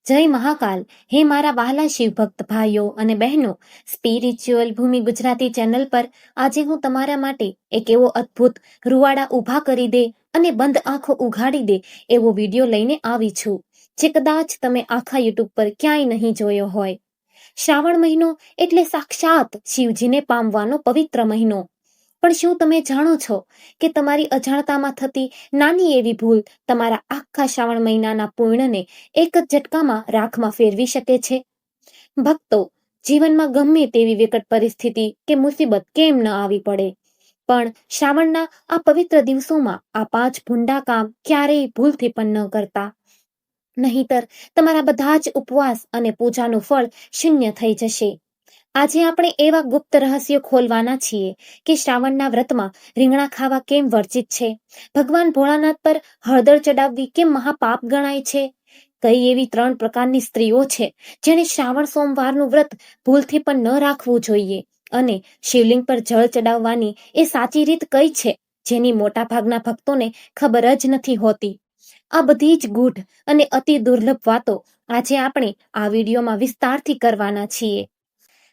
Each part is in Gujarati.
જય મહાકાલ. હે મારા વહાલા શિવભક્ત ભાઈઓ અને બહેનો, સ્પિરિચ્યુઅલ ભૂમિ ગુજરાતી ચેનલ પર આજે હું તમારા માટે એક એવો અદ્ભુત રૂવાડા ઊભા કરી દે અને બંધ આંખો ઉઘાડી દે એવો વિડીયો લઈને આવી છું, જે કદાચ તમે આખા યુટ્યુબ પર ક્યાંય નહીં જોયો હોય. શ્રાવણ મહિનો એટલે સાક્ષાત શિવજીને પામવાનો પવિત્ર મહિનો. પણ શું તમે જાણો છો કે તમારી અજાણતામાં થતી નાની એવી ભૂલ તમારા આખા શ્રાવણ મહિનાના પૂર્ણને એક જ ઝટકામાં રાખમાં ફેરવી શકે છે? ભક્તો, જીવનમાં ગમે તેવી વિકટ પરિસ્થિતિ કે મુસીબત કેમ ન આવી પડે, પણ શ્રાવણના આ પવિત્ર દિવસોમાં આ 5 ભૂંડા કામ ક્યારેય ભૂલથી પણ ન કરતા. નહીંતર તમારા બધા જ ઉપવાસ અને પૂજાનું ફળ શૂન્ય થઈ જશે. આજે આપણે એવા ગુપ્ત રહસ્યો ખોલવાના છીએ કે શ્રાવણના વ્રતમાં રીંગણા ખાવા કેમ વર્જિત છે, ભગવાન ભોળાનાથ પર હળદર ચડાવવી કેમ મહાપાપ ગણાય છે, કઈ એવી 3 પ્રકારની સ્ત્રીઓ છે જેને શ્રાવણ સોમવારનું વ્રત ભૂલથી પણ ન રાખવું જોઈએ, અને શિવલિંગ પર જળ ચડાવવાની એ સાચી રીત કઈ છે જેની મોટાભાગના ભક્તોને ખબર જ નથી હોતી. આ બધી જ ગૂઢ અને અતિ દુર્લભ વાતો આજે આપણે આ વિડીયોમાં વિસ્તારથી કરવાના છીએ.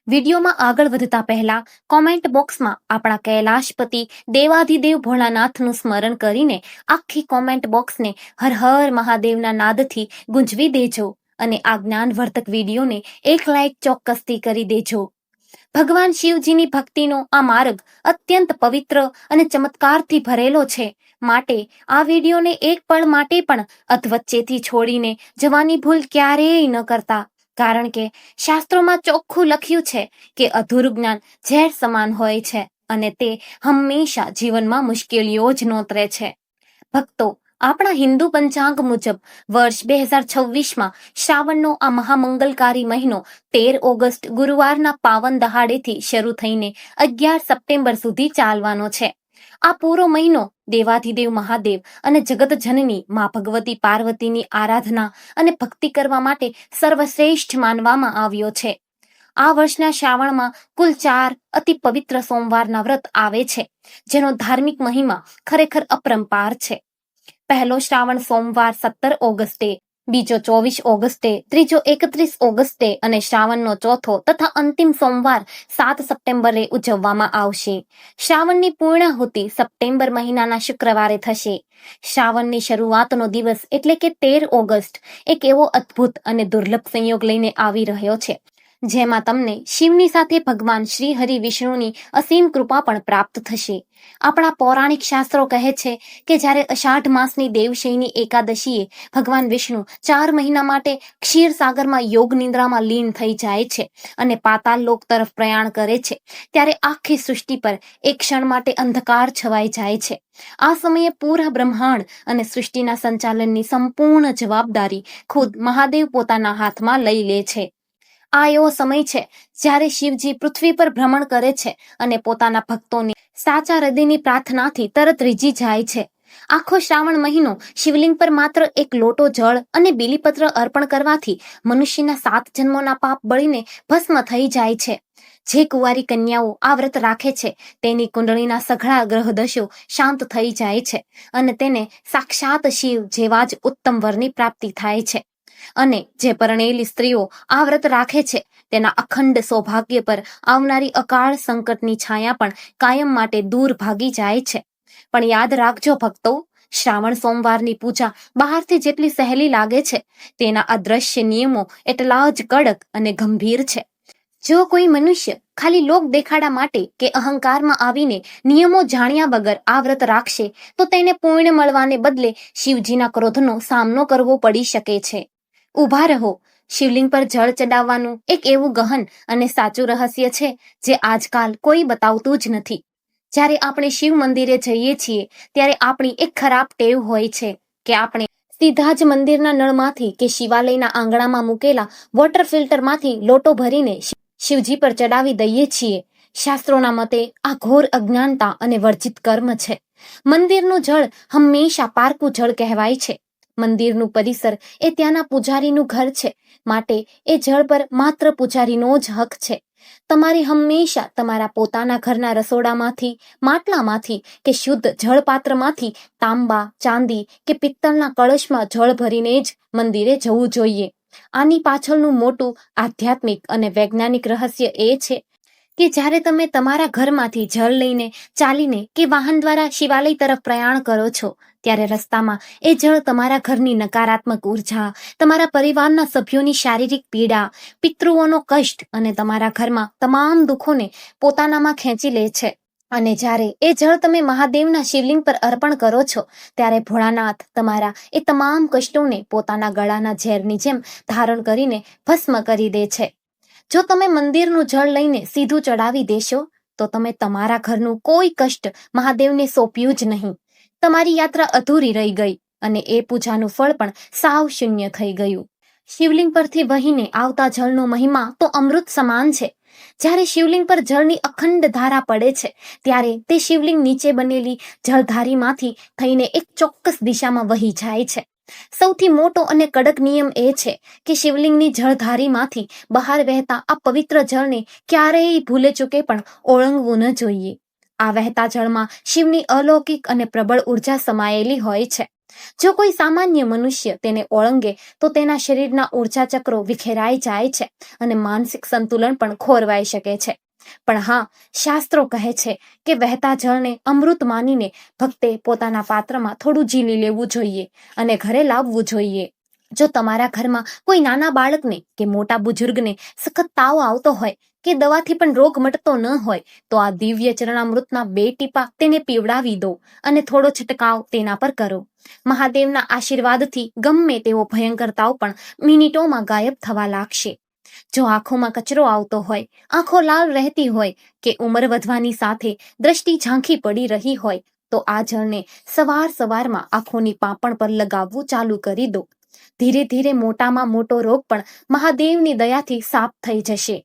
વિડીયોમાં આગળ વધતા પહેલા કોમેન્ટ બોક્સમાં આપણા કૈલાશપતિ દેવાધિદેવ ભોળાનાથનું સ્મરણ કરીને આખી કોમેન્ટ બોક્સને હર હર મહાદેવના નાદથી ગુંજવી દેજો અને આ જ્ઞાનવર્ધક વિડીયોને એક લાઈક ચોક્કસથી કરી દેજો. ભગવાન શિવજીની ભક્તિનો આ માર્ગ અત્યંત પવિત્ર અને ચમત્કારથી ભરેલો છે, માટે આ વિડીયોને એક પળ માટે પણ અધવચ્ચેથી છોડીને જવાની ભૂલ ક્યારેય ન કરતા, કારણ કે શાસ્ત્રોમાં ચોખ્ખું લખ્યું છે કે અધૂરું જ્ઞાન ઝેર સમાન હોય છે અને તે હંમેશા જીવનમાં મુશ્કેલીઓ જ નોતરે છે. ભક્તો, આપણા હિન્દુ પંચાંગ મુજબ વર્ષ 2026માં શ્રાવણનો આ મહામંગલકારી મહિનો 13 ઓગસ્ટ ગુરુવારના પાવન દહાડેથી શરૂ થઈને 11 સપ્ટેમ્બર સુધી ચાલવાનો છે. આ પૂરો મહિનો દેવાધિદેવ મહાદેવ અને જગતજનની મા ભગવતી પાર્વતીની આરાધના અને ભક્તિ કરવા માટે સર્વશ્રેષ્ઠ માનવામાં આવ્યો છે. આ વર્ષના શ્રાવણમાં કુલ 4 અતિ પવિત્ર સોમવારના વ્રત આવે છે, જેનો ધાર્મિક મહિમા ખરેખર અપરંપાર છે. પહેલો શ્રાવણ સોમવાર 17 ઓગસ્ટે, બીજો 24 ઓગસ્ટે, ત્રીજો 31 ઓગસ્ટે અને શ્રાવણનો ચોથો તથા અંતિમ સોમવાર 7 સપ્ટેમ્બરે ઉજવવામાં આવશે. શ્રાવણની પૂર્ણાહુતિ સપ્ટેમ્બર મહિનાના શુક્રવારે થશે. શ્રાવણની શરૂઆતનો દિવસ એટલે કે 13 ઓગસ્ટ એક એવો અદ્ભુત અને દુર્લભ સંયોગ લઈને આવી રહ્યો છે, જેમાં તમને શિવની સાથે ભગવાન શ્રી હરિ વિષ્ણુની અસીમ કૃપા પણ પ્રાપ્ત થશે. આપણા પૌરાણિક શાસ્ત્રો કહે છે કે જ્યારે અષાઢ માસની દેવશયની એકાદશીએ ભગવાન વિષ્ણુ 4 મહિના માટે ક્ષીરસાગરમાં યોગ નિદ્રામાં લીન થઈ જાય છે અને પાતાળ લોક તરફ પ્રયાણ કરે છે, ત્યારે આખી સૃષ્ટિ પર એક ક્ષણ માટે અંધકાર છવાઈ જાય છે. આ સમયે પૂરા બ્રહ્માંડ અને સૃષ્ટિના સંચાલનની સંપૂર્ણ જવાબદારી ખુદ મહાદેવ પોતાના હાથમાં લઈ લે છે. આ એવો સમય છે જ્યારે શિવજી પૃથ્વી પર ભ્રમણ કરે છે અને પોતાના ભક્તોની સાચા હૃદયની પ્રાર્થનાથી તરત રીઝી જાય છે. આખો શ્રાવણ મહિનો શિવલિંગ પર માત્ર એક લોટો જળ અને બીલીપત્ર અર્પણ કરવાથી મનુષ્યના 7 જન્મોના પાપ બળીને ભસ્મ થઈ જાય છે. જે કુંવારી કન્યાઓ આ વ્રત રાખે છે તેની કુંડળીના સઘળા ગ્રહદશો શાંત થઈ જાય છે અને તેને સાક્ષાત શિવ જેવા જ ઉત્તમ વરની પ્રાપ્તિ થાય છે. અને જે પરણેલી સ્ત્રીઓ આ વ્રત રાખે છે તેના અખંડ સૌભાગ્ય પર આવનારી અકાળ સંકટની છાયા પણ કાયમ માટે દૂર ભાગી જાય છે. પણ યાદ રાખજો ભક્તો, શ્રાવણ સોમવારની પૂજા બહારથી જેટલી સહેલી લાગે છે, તેના અદ્રશ્ય નિયમો એટલા જ કડક અને ગંભીર છે. જો કોઈ મનુષ્ય ખાલી લોક દેખાડા માટે કે અહંકારમાં આવીને નિયમો જાણ્યા વગર આ વ્રત રાખશે તો તેને પુણ્ય મળવાને બદલે શિવજીના ક્રોધનો સામનો કરવો પડી શકે છે. ઊભા રહો, શિવલિંગ પર જળ ચડાવવાનું એક એવું ગહન અને સાચું રહસ્ય છે જે આજકાલ કોઈ બતાવતું જ નથી. જ્યારે આપણે શિવ મંદિરે જઈએ છીએ ત્યારે આપણી એક ખરાબ ટેવ હોય છે કે આપણે સીધા જ મંદિરના નળમાંથી કે શિવાલયના આંગણામાં મૂકેલા વોટર ફિલ્ટરમાંથી લોટો ભરીને શિવજી પર ચડાવી દઈએ છીએ. શાસ્ત્રોના મતે આ ઘોર અજ્ઞાનતા અને વર્જિત કર્મ છે. મંદિરનું જળ હંમેશા પારકું જળ કહેવાય છે. મંદિરનું પરિસર એ ત્યાંના પૂજારીનું ઘર છે, માટે એ જળ પર માત્ર પૂજારીનો જ હક છે. તમારે હંમેશા તમારા પોતાના ઘરના રસોડામાંથી, માટલામાંથી કે શુદ્ધ જળપાત્રમાંથી તાંબા, ચાંદી કે પિત્તળના કળશમાં જળ ભરીને જ મંદિરે જવું જોઈએ. આની પાછળનું મોટું આધ્યાત્મિક અને વૈજ્ઞાનિક રહસ્ય એ છે કે જ્યારે તમે તમારા ઘરમાંથી જળ લઈને ચાલીને કે વાહન દ્વારા શિવાલય તરફ પ્રયાણ કરો છો ત્યારે રસ્તામાં એ જળ તમારા ઘરની નકારાત્મક ઉર્જા, તમારા પરિવારના સભ્યોની શારીરિક પીડા, પિતૃઓનો કષ્ટ અને તમારા ઘરમાં તમામ દુઃખોને પોતાનામાં ખેંચી લે છે. અને જ્યારે એ જળ તમે મહાદેવના શિવલિંગ પર અર્પણ કરો છો ત્યારે ભોળાનાથ તમારા એ તમામ કષ્ટોને પોતાના ગળાના ઝેરની જેમ ધારણ કરીને ભસ્મ કરી દે છે. જો તમે મંદિરનું જળ લઈને સીધું ચડાવી દેશો તો તમે તમારા ઘરનું કોઈ કષ્ટ મહાદેવને સોંપ્યું જ નહીં. તમારી યાત્રા અધૂરી રહી ગઈ અને એ પૂજાનું ફળ પણ સાવ શૂન્ય થઈ ગયું. શિવલિંગ પરથી વહીને આવતા જળનો મહિમા તો અમૃત સમાન છે. જ્યારે શિવલિંગ પર જળની અખંડ ધારા પડે છે ત્યારે તે શિવલિંગ નીચે બનેલી જળધારીમાંથી થઈને એક ચોક્કસ દિશામાં વહી જાય છે. સૌથી મોટો અને કડક નિયમ એ છે કે શિવલિંગની જળધારીમાંથી બહાર વહેતા આ પવિત્ર જળને ક્યારેય ભૂલે ચૂકે પણ ઓળંગવું ન જોઈએ. આ વહેતા જળમાં શિવની અલૌકિક અને પ્રબળ ઉર્જા સમાયેલી હોય છે. જો કોઈ સામાન્ય મનુષ્ય તેને ઓળંગે તો તેના શરીરના ઉર્જા ચક્રો વિખેરાઈ જાય છે અને માનસિક સંતુલન પણ ખોરવાઈ શકે છે. પણ હા, શાસ્ત્રો કહે છે કે વહેતા જળને અમૃત માનીને ભક્તે પોતાના પાત્રમાં થોડું ઝીલી લેવું જોઈએ અને ઘરે લાવવું જોઈએ. જો તમારા ઘરમાં કોઈ નાના બાળકને કે મોટા બુજુર્ગને સખત તાવ આવતો હોય કે દવાથી પણ રોગ મટતો ન હોય તો આ દિવ્ય ચરણામૃતના 2 ટીપા તેને પીવડાવી દો અને થોડો છંટકાવ તેના પર કરો. મહાદેવના આશીર્વાદથી ગમે તેવો ભયંકર તાવ પણ મિનિટોમાં ગાયબ થવા લાગશે. જો આંખોમાં કચરો આવતો હોય, આંખો લાલ રહેતી હોય કે ઉંમર વધવાની સાથે દ્રષ્ટિ ઝાંખી પડી રહી હોય તો આ જળને સવારમાં આંખોની પાંપણ પર લગાવવું ચાલુ કરી દો. ધીરે ધીરે મોટામાં મોટો રોગ પણ મહાદેવની દયાથી સાફ થઈ જશે.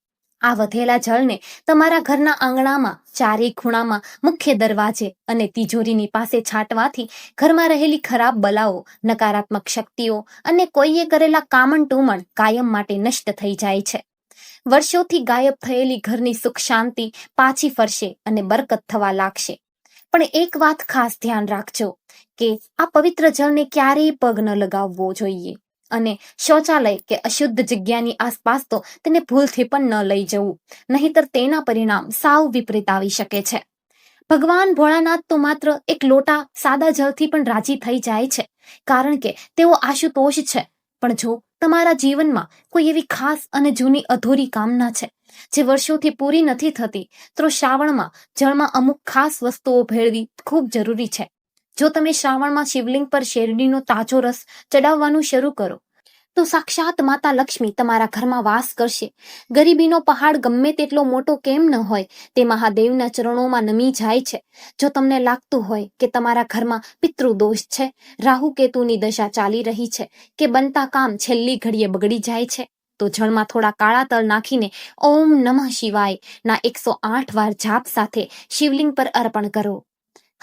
આ વધેલા જળને તમારા ઘરના આંગણામાં, ચારે ખૂણામાં, મુખ્ય દરવાજે અને તિજોરીની પાસે છાંટવાથી ઘરમાં રહેલી ખરાબ બલાઓ, નકારાત્મક શક્તિઓ અને કોઈએ કરેલા કામણ ટુમણ કાયમ માટે નષ્ટ થઈ જાય છે. વર્ષોથી ગાયબ થયેલી ઘરની સુખ શાંતિ પાછી ફરશે અને બરકત થવા લાગશે. પણ એક વાત ખાસ ધ્યાન રાખજો કે આ પવિત્ર જળને ક્યારેય પગ ન લગાવવો જોઈએ અને શૌચાલય કે અશુદ્ધ જગ્યાની આસપાસ તો તેને ભૂલથી પણ ન લઈ જવું, નહીંતર તેના પરિણામ સાવ વિપરીત આવી શકે છે. ભગવાન ભોળાનાથ તો માત્ર એક લોટા સાદા જળથી પણ રાજી થઈ જાય છે, કારણ કે તેઓ આશુતોષ છે. પણ જો તમારા જીવનમાં કોઈ એવી ખાસ અને જૂની અધૂરી કામના છે જે વર્ષોથી પૂરી નથી થતી તો શ્રાવણમાં જળમાં અમુક ખાસ વસ્તુઓ ભેળવી ખૂબ જરૂરી છે. જો તમે શ્રાવણમાં શિવલિંગ પર શેરડીનો તાજો રસ ચડાવવાનું શરૂ કરો તો સાક્ષાત માતા લક્ષ્મી તમારા ઘરમાં વાસ કરશે. ગરીબીનો પહાડ ગમે તેટલો મોટો કેમ ન હોય તે મહાદેવના ચરણોમાં નમી જાય છે. જો તમને લાગતું હોય કે તમારા ઘરમાં પિતૃદોષ છે, રાહુ કેતુની દશા ચાલી રહી છે કે બનતા કામ છેલ્લી ઘડીએ બગડી જાય છે તો જળમાં થોડા કાળા તલ નાખીને ઓમ નમઃ શિવાય ના 108 વાર જાપ સાથે શિવલિંગ પર અર્પણ કરો.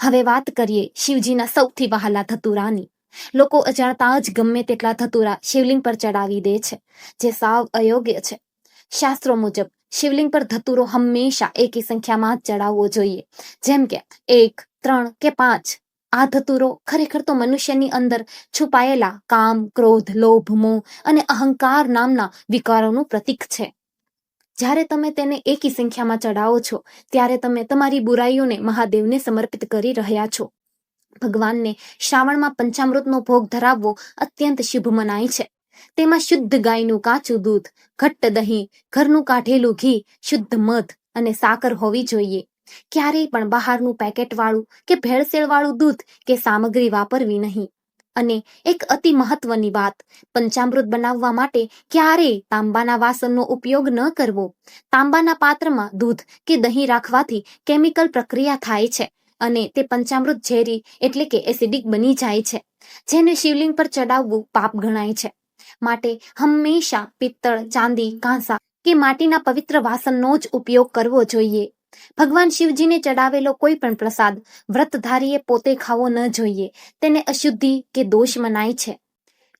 હવે વાત કરીએ શિવજીના સૌથી વહાલા ધતુરાની. લોકો અજાણતા જ ગમે તેટલા ધતુરા શિવલિંગ પર ચડાવી દે છે, જે સાવ અયોગ્ય છે. શાસ્ત્રો મુજબ શિવલિંગ પર ધતુરો હંમેશા એકી સંખ્યામાં જ ચડાવવો જોઈએ, જેમ કે 1, 3 કે 5. આ ધતુરો ખરેખર તો મનુષ્યની અંદર છુપાયેલા કામ, ક્રોધ, લોભ, મોહ અને અહંકાર નામના વિકારોનું પ્રતીક છે. જ્યારે તમે તેને એકી સંખ્યામાં ચડાવો છો ત્યારે તમે તમારી બુરાઈઓને મહાદેવને સમર્પિત કરી રહ્યા છો. ભગવાનને શ્રાવણમાં પંચામૃતનો ભોગ ધરાવવો અત્યંત શુભ મનાય છે. તેમાં શુદ્ધ ગાયનું કાચું દૂધ, ઘટ્ટ દહીં, ઘરનું કાઢેલું ઘી, શુદ્ધ મધ અને સાકર હોવી જોઈએ. ક્યારેય પણ બહારનું પેકેટવાળું કે ભેળસેળવાળું દૂધ કે સામગ્રી વાપરવી નહીં. અને એક અતિ મહત્વની વાત, પંચામૃત બનાવવા માટે ક્યારેય તાંબાના વાસણનો ઉપયોગ ન કરવો. તાંબાના પાત્રમાં દૂધ કે દહીં રાખવાથી કેમિકલ પ્રક્રિયા થાય છે અને તે પંચામૃત ઝેરી એટલે કે એસિડિક બની જાય છે, જેને શિવલિંગ પર ચડાવવું પાપ ગણાય છે. માટે હંમેશા પિત્તળ, ચાંદી, કાંસા કે માટીના પવિત્ર વાસણનો જ ઉપયોગ કરવો જોઈએ. ભગવાન શિવજીને ચડાવેલો કોઈ પણ પ્રસાદ વ્રતધારીએ પોતે ખાવો ન જોઈએ, તેને અશુદ્ધિ કે દોષ મનાય છે.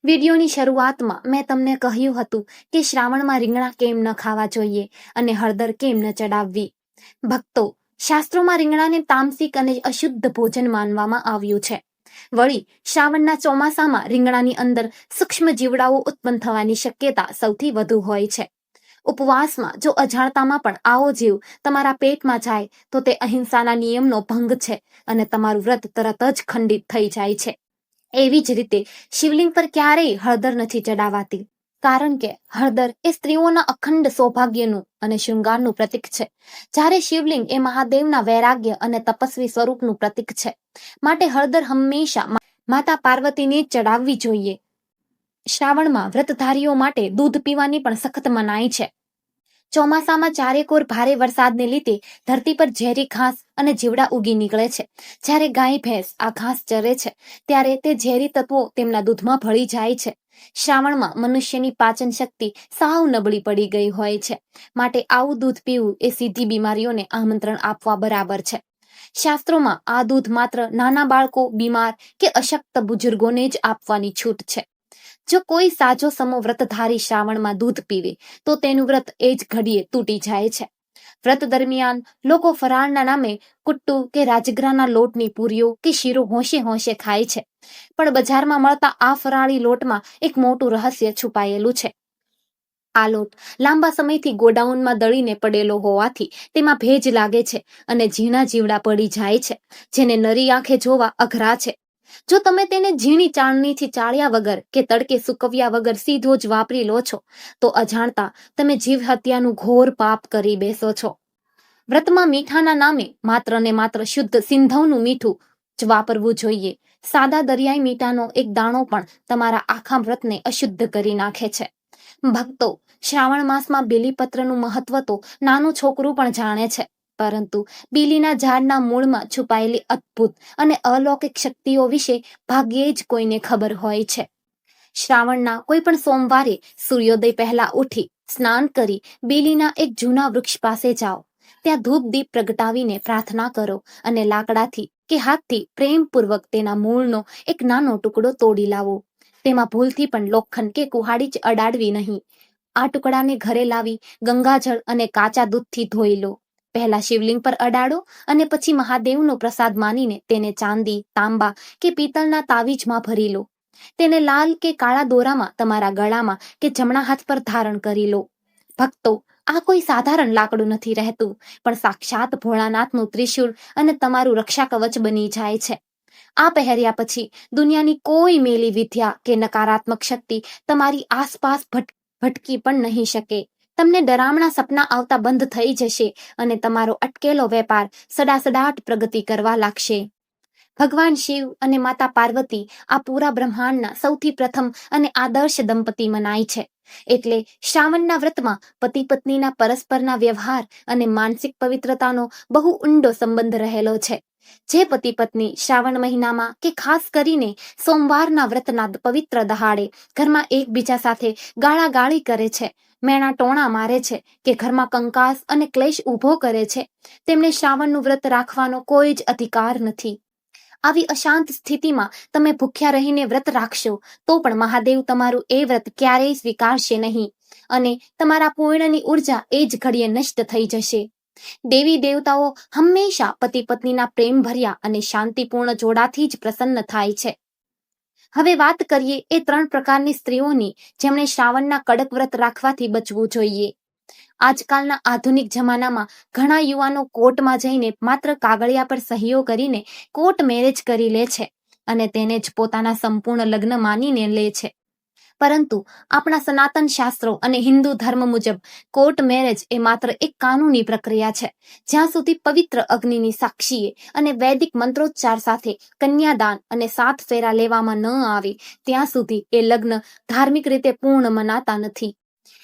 વિડીયોની શરૂઆતમાં મેં તમને કહ્યું હતું કે શ્રાવણમાં રીંગણા કેમ ન ખાવા જોઈએ અને હળદર કેમ ન ચડાવવી. ભક્તો, શાસ્ત્રોમાં રીંગણાને તામસિક અને અશુદ્ધ ભોજન માનવામાં આવ્યું છે. વળી શ્રાવણના ચોમાસામાં રીંગણાની અંદર સૂક્ષ્મ જીવડાઓ ઉત્પન્ન થવાની શક્યતા સૌથી વધુ હોય છે. ઉપવાસમાં જો અજાણતામાં પણ આવો જીવ તમારા પેટમાં જાય તો તે અહિંસાના નિયમનો ભંગ છે અને તમારું વ્રત તરત જ ખંડિત થઈ જાય છે. એવી જ રીતે શિવલિંગ પર ક્યારેય હળદર નથી ચડાવાતી, કારણ કે હળદર એ સ્ત્રીઓના અખંડ સૌભાગ્યનું અને શૃંગારનું પ્રતીક છે, જ્યારે શિવલિંગ એ મહાદેવના વૈરાગ્ય અને તપસ્વી સ્વરૂપનું પ્રતીક છે. માટે હળદર હંમેશા માતા પાર્વતીને જ ચડાવવી જોઈએ. શ્રાવણમાં વ્રતધારીઓ માટે દૂધ પીવાની પણ સખત મનાઈ છે. ચોમાસામાં ચારેકોર ભારે વરસાદને લીધે ધરતી પર ઝેરી ઘાસ અને જીવડા ઉગી નીકળે છે. જ્યારે ગાય ભેંસ આ ઘાસ ચરે છે ત્યારે તે ઝેરી તત્વો તેમના દૂધમાં ભળી જાય છે. શ્રાવણમાં મનુષ્યની પાચન શક્તિ સાવ નબળી પડી ગઈ હોય છે, માટે આવું દૂધ પીવું એ સીધી બીમારીઓને આમંત્રણ આપવા બરાબર છે. શાસ્ત્રોમાં આ દૂધ માત્ર નાના બાળકો, બીમાર કે અશક્ત બુજુર્ગોને જ આપવાની છૂટ છે. જો કોઈ સાજો સમો વ્રતધારી શ્રાવણમાં દૂધ પીવે તો તેનું વ્રત એ જ ઘડીએ તૂટી જાય છે. વ્રત દરમિયાન લોકો ફરાળના નામે કુટ્ટુ કે રાજગરાના લોટની પૂરીઓ કે શીરો હોંશે હોંશે ખાય છે, પણ બજારમાં મળતા આ ફરાળી લોટમાં એક મોટું રહસ્ય છુપાયેલું છે. આ લોટ લાંબા સમયથી ગોડાઉનમાં દળીને પડેલો હોવાથી તેમાં ભેજ લાગે છે અને ઝીણા જીવડા પડી જાય છે, જેને નરી આંખે જોવા અઘરા છે. જો તમે તેને ઝીણી ચાળણીથી ચાળ્યા વગર કે તડકે સૂકવ્યા વગર સીધો જ વાપરી લો છો તો અજાણતા તમે જીવ હત્યાનું ઘોર પાપ કરી બેસો છો. વ્રતમાં મીઠાના નામે માત્ર ને માત્ર શુદ્ધ સિંધવનું મીઠું જ વાપરવું જોઈએ. સાદા દરિયાઈ મીઠાનો એક દાણો પણ તમારા આખા વ્રતને અશુદ્ધ કરી નાખે છે. ભક્તો, શ્રાવણ માસમાં બીલીપત્રનું મહત્વ તો નાનું છોકરું પણ જાણે છે, પરંતુ બીલીના ઝાડના મૂળમાં છુપાયેલી અદ્ભુત અને અલૌકિક શક્તિઓ વિશે ભાગ્યે જ કોઈને ખબર હોય છે. શ્રાવણના કોઈ પણ સોમવારે સૂર્યોદય પહેલા ઉઠી સ્નાન કરી બીલીના એક જૂના વૃક્ષ પાસે જાઓ. ત્યાં ધૂપ દીપ પ્રગટાવીને પ્રાર્થના કરો અને લાકડાથી કે હાથથી પ્રેમપૂર્વક તેના મૂળનો એક નાનો ટુકડો તોડી લાવો. તેમાં ભૂલથી પણ લોખંડ કે કુહાડી જ અડાડવી નહીં. આ ટુકડાને ઘરે લાવી ગંગાજળ અને કાચા દૂધથી ધોઈ લો. પહેલા શિવલિંગ પર અડાડો અને પછી મહાદેવનો પ્રસાદ માનીને તેને ચાંદી, તાંબા કે પિત્તળના તાવીજમાં ભરી લો. તેને લાલ કે કાળા દોરામાં તમારા ગળામાં કે જમણા હાથ પર ધારણ કરી લો. ભક્તો, આ કોઈ સાધારણ લાકડું નથી રહેતું, પણ સાક્ષાત ભોળાનાથનું ત્રિશૂળ અને તમારું રક્ષા કવચ બની જાય છે. આ પહેર્યા પછી દુનિયાની કોઈ મેલી વિદ્યા કે નકારાત્મક શક્તિ તમારી આસપાસ ભટકી પણ નહીં શકે. તમને ડરામણા સપના આવતા બંધ થઈ જશે અને તમારો અટકેલો વેપાર સડાસડાટ પ્રગતિ કરવા લાગશે. ભગવાન શિવ અને માતા પાર્વતી આ પૂરા બ્રહ્માંડના સૌથી પ્રથમ અને આદર્શ દંપતી મનાય છે. એટલે શ્રાવણના વ્રતમાં પતિ પત્નીના પરસ્પરના વ્યવહાર અને માનસિક પવિત્રતાનો બહુ ઊંડો સંબંધ રહેલો છે. જે પતિ પત્ની શ્રાવણ મહિનામાં કે ખાસ કરીને સોમવારના વ્રતના પવિત્ર દહાડે ઘરમાં એકબીજા સાથે ગાળાગાળી કરે છે, મેણા ટોણા મારે છે કે ઘરમાં કંકાસ અને ક્લેશ ઊભો કરે છે, તેમને શ્રાવણનું વ્રત રાખવાનો કોઈ જ અધિકાર નથી. આવી અશાંત સ્થિતિમાં તમે ભૂખ્યા રહીને વ્રત રાખશો તો પણ મહાદેવ તમારું એ વ્રત ક્યારેય સ્વીકારશે નહીં અને તમારા પૂર્ણની ઉર્જા એ જ ઘડીએ નષ્ટ થઈ જશે. દેવી દેવતાઓ હંમેશા પતિ પત્નીના પ્રેમ ભર્યા અને શાંતિપૂર્ણ જોડાથી જ પ્રસન્ન થાય છે. હવે વાત કરીએ એ 3 પ્રકારની સ્ત્રીઓની જેમણે શ્રાવણના કડક વ્રત રાખવાથી બચવું જોઈએ. આજકાલના આધુનિક જમાનામાં ઘણા યુવાનો કોર્ટમાં જઈને માત્ર કાગળિયા પર સહીઓ કરીને કોર્ટ મેરેજ કરી લે છે અને તેને જ પોતાના સંપૂર્ણ લગ્ન માનીને લે છે. પરંતુ આપણા સનાતન શાસ્ત્રો અને હિન્દુ ધર્મ મુજબ કોર્ટ મેરેજ એ માત્ર એક કાનૂની પ્રક્રિયા છે. જ્યાં સુધી પવિત્ર અગ્નિની સાક્ષીએ અને વૈદિક મંત્રોચ્ચાર સાથે કન્યાદાન અને 7 ફેરા લેવામાં ન આવે ત્યાં સુધી એ લગ્ન ધાર્મિક રીતે પૂર્ણ મનાતા નથી.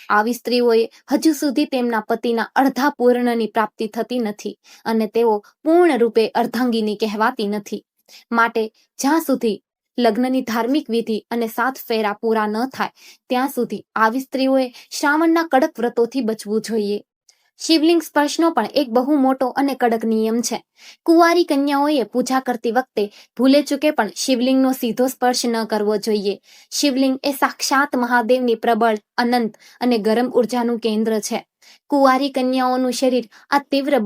આવી સ્ત્રીઓએ હજુ સુધી તેમના પતિના અડધા પૂર્ણની પ્રાપ્તિ થતી નથી અને તેઓ પૂર્ણ રૂપે અર્ધાંગિની કહેવાતી નથી. માટે જ્યાં સુધી લગ્નની ધાર્મિક વિધિ અને 7 ફેરા પૂરા ન થાય ત્યાં સુધી આવી સ્ત્રીઓએ શ્રાવણના કડક વ્રતોથી બચવું જોઈએ. શિવલિંગ સ્પર્શનો પણ એક બહુ મોટો અને કડક નિયમ છે. કુંવારી કન્યાઓએ પૂજા કરતી વખતે ભૂલે ચૂકે પણ શિવલિંગનો સીધો સ્પર્શ ન કરવો જોઈએ. શિવલિંગ એ સાક્ષાત મહાદેવની પ્રબળ, અનંત અને ગરમ ઉર્જાનું કેન્દ્ર છે. કુંવારી કન્યાઓનું શરીર આ તીવ્ર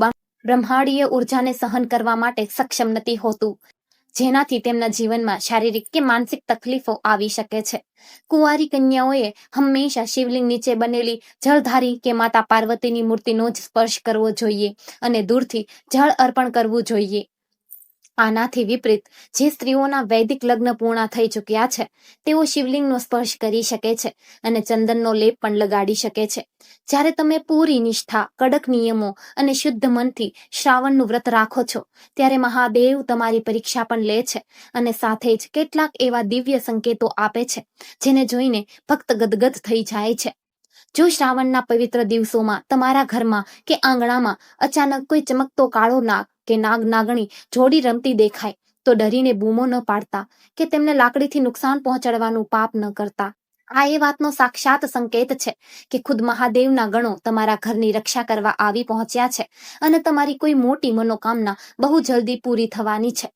બ્રહ્માંડીય ઉર્જાને સહન કરવા માટે સક્ષમ નથી હોતું. જેનાથી તેમના જીવનમાં શારીરિક કે માનસિક તકલીફો આવી શકે છે. કુંવારી કન્યાઓએ હંમેશા શિવલિંગ નીચે બનેલી જળધારી કે માતા પાર્વતીની મૂર્તિનો જ સ્પર્શ કરવો જોઈએ અને દૂરથી જળ અર્પણ કરવું જોઈએ. આનાથી વિપરીત જે સ્ત્રીઓના વૈદિક લગ્ન પૂર્ણ થઈ ચૂક્યા છે તેઓ શિવલિંગનો સ્પર્શ કરી શકે છે અને ચંદનનો લેપ પણ લગાડી શકે છે. જ્યારે તમે પૂરી નિષ્ઠા, કડક નિયમો અને શુદ્ધ મનથી શ્રાવણનું વ્રત રાખો છો ત્યારે મહાદેવ તમારી પરીક્ષા પણ લે છે અને સાથે જ કેટલાક એવા દિવ્ય સંકેતો આપે છે જેને જોઈને ભક્ત ગદગદ થઈ જાય છે. જો શ્રાવણના પવિત્ર દિવસોમાં તમારા ઘરમાં કે આંગણામાં અચાનક કોઈ ચમકતો કાળો નાગ કે નાગણી જોડી રમતી દેખાય તો ડરીને બૂમો ન પાડતા કે તેમને લાકડીથી નુકસાન પહોંચાડવાનું પાપ ન કરતા. આ એ વાતનો સાક્ષાત સંકેત છે કે ખુદ મહાદેવના ગણો તમારા ઘરની રક્ષા કરવા આવી પહોંચ્યા છે અને તમારી કોઈ મોટી મનોકામના બહુ જલ્દી પૂરી થવાની છે.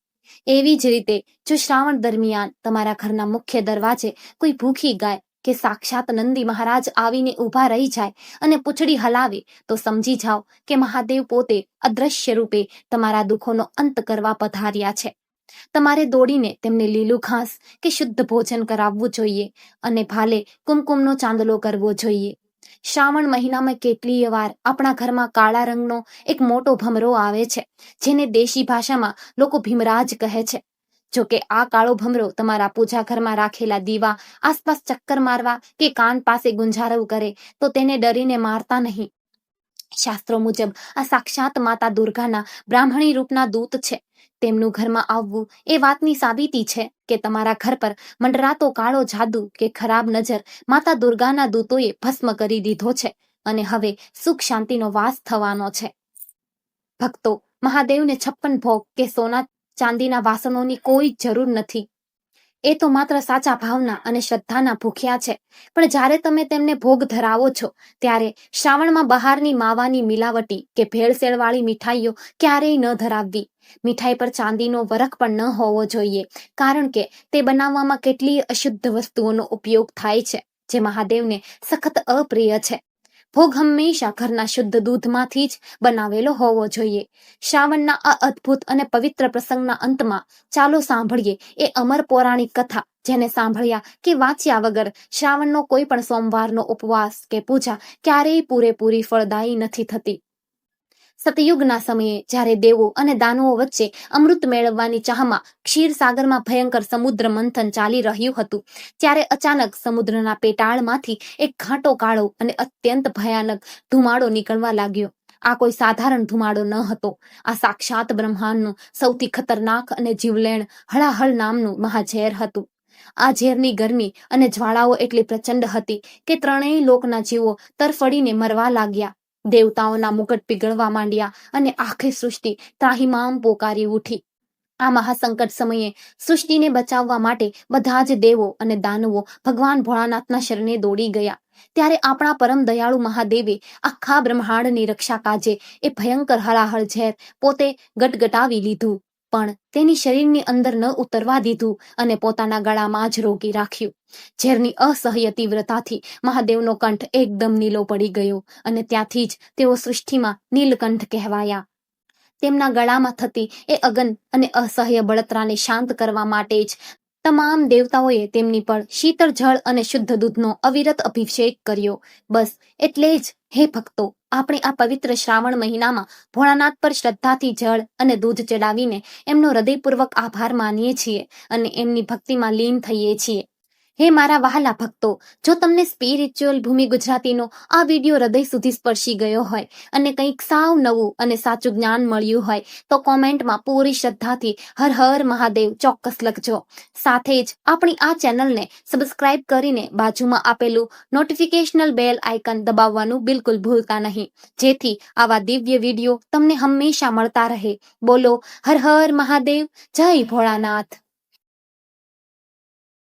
એવી જ રીતે જો શ્રાવણ દરમિયાન તમારા ઘરના મુખ્ય દરવાજે કોઈ ભૂખી ગાય કે સાક્ષાત નંદી મહારાજ આવીને ઊભા રહી જાય અને પૂંછડી હલાવે તો સમજી જાઓ કે મહાદેવ પોતે અદ્રશ્ય રૂપે તમારા દુઃખોનો અંત કરવા પધાર્યા છે. તમારે દોડીને તેમને લીલું ઘાસ કે શુદ્ધ ભોજન કરાવવું જોઈએ અને ભાલે કુમકુમનો ચાંદલો કરવો જોઈએ. શ્રાવણ મહિનામાં કેટલીય વાર આપણા ઘરમાં કાળા રંગનો એક મોટો ભમરો આવે છે જેને દેશી ભાષામાં લોકો ભીમરાજ કહે છે. જોકે આ કાળો ભમરો તમારા પૂજા ઘરમાં રાખેલા દીવા આસપાસ ચક્કર મારવા કે કાન પાસે ગુંજારવ કરે તો તેને ડરીને મારતા નહીં. શાસ્ત્રો મુજબ આ સાક્ષાત માતા દુર્ગાના બ્રાહ્મણી રૂપના દૂત છે. તેમનું ઘરમાં આવવું એ વાતની સાબિતી છે કે તમારા ઘર પર મંડરાતો કાળો જાદુ કે ખરાબ નજર માતા દુર્ગાના દૂતોએ ભસ્મ કરી દીધો છે અને હવે સુખ શાંતિનો વાસ થવાનો છે. ભક્તો, મહાદેવને 56 ભોગ કે સોના ચાંદીના વાસણોની કોઈ જરૂર નથી. એ તો માત્ર સાચા ભાવના અને શ્રદ્ધાના ભૂખ્યા છે. પણ જ્યારે તમે તેમને ભોગ ધરાવો છો ત્યારે શ્રાવણમાં બહારની માવાની મિલાવટી કે ભેળસેળવાળી મીઠાઈઓ ક્યારેય ન ધરાવવી. મીઠાઈ પર ચાંદીનો વરખ પણ ન હોવો જોઈએ કારણ કે તે બનાવવામાં કેટલીય અશુદ્ધ વસ્તુઓનો ઉપયોગ થાય છે જે મહાદેવને સખત અપ્રિય છે. ભોગ હંમેશા ઘરના શુદ્ધ દૂધમાંથી જ બનાવેલો હોવો જોઈએ. શ્રાવણના આ અદ્ભુત અને પવિત્ર પ્રસંગના અંતમાં ચાલો સાંભળીએ એ અમર પૌરાણિક કથા જેને સાંભળ્યા કે વાંચ્યા વગર શ્રાવણનો કોઈ પણ સોમવારનો ઉપવાસ કે પૂજા ક્યારેય પૂરેપૂરી ફળદાયી નથી થતી. સતયુગના સમયે જ્યારે દેવો અને દાનવો વચ્ચે અમૃત મેળવવાની ચાહમાં ક્ષીરસાગરમાં ભયંકર સમુદ્ર મંથન ચાલી રહ્યું હતું ત્યારે અચાનક સમુદ્રના પેટાળમાંથી એક ઘાટો કાળો અને અત્યંત ભયાનક ધુમાડો નીકળવા લાગ્યો. આ કોઈ સાધારણ ધુમાડો ન હતો. આ સાક્ષાત બ્રહ્માંડનું સૌથી ખતરનાક અને જીવલેણ હળાહળ નામનું મહાઝેર હતું. આ ઝેરની ગરમી અને જ્વાળાઓ એટલી પ્રચંડ હતી કે ત્રણેય લોકના જીવો તરફડીને મરવા લાગ્યા. દેવતાઓના મુકટ પીગળવા માંડ્યા અને આખી સૃષ્ટિ ત્રાહિમામ પોકારી ઉઠી. આ મહાસંકટ સમયે સૃષ્ટિને બચાવવા માટે બધા જ દેવો અને દાનવો ભગવાન ભોળાનાથના શરણે દોડી ગયા. ત્યારે આપણા પરમ દયાળુ મહાદેવે આખા બ્રહ્માંડની રક્ષા કાજે એ ભયંકર હળાહળ ઝેર પોતે ગટગટાવી લીધું પણ તેની શરીરની અંદર ન ઉતરવા દીધું અને પોતાના ગળામાં જ રોકી રાખ્યું. ઝેરની અસહ્ય તીવ્રતાથી મહાદેવનો કંઠ એકદમ નીલો પડી ગયો અને ત્યાંથી જ તેઓ સૃષ્ટિમાં નીલકંઠ કહેવાયા. તેમના ગળામાં થતી એ અગન અને અસહ્ય બળતરાને શાંત કરવા માટે જ તમામ દેવતાઓએ તેમની પર શીતળ જળ અને શુદ્ધ દૂધનો અવિરત અભિષેક કર્યો. બસ એટલે જ હે ભક્તો, આપણે આ પવિત્ર શ્રાવણ મહિનામાં ભોળાનાથ પર શ્રદ્ધાથી જળ અને દૂધ ચડાવીને એમનો હૃદયપૂર્વક આભાર માનીએ છીએ અને એમની ભક્તિમાં લીન થઈએ છીએ. હે મારા વહાલા ભક્તો, જો તમને સ્પિરિચ્યુઅલ ભૂમિ ગુજરાતીનો આ વિડીયો હૃદય સુધી સ્પર્શી ગયો હોય અને કંઈક સાવ નવું અને સાચું જ્ઞાન મળ્યું હોય તો કોમેન્ટમાં પૂરી શ્રદ્ધાથી હર હર મહાદેવ ચોક્કસ લખજો. સાથે જ આપણી આ ચેનલને સબસ્ક્રાઇબ કરીને બાજુમાં આપેલું નોટિફિકેશનલ બેલ આઇકન દબાવવાનું બિલકુલ ભૂલતા નહીં, જેથી આવા દિવ્ય વિડીયો તમને હંમેશા મળતા રહે. બોલો હર હર મહાદેવ, જય ભોળાનાથ.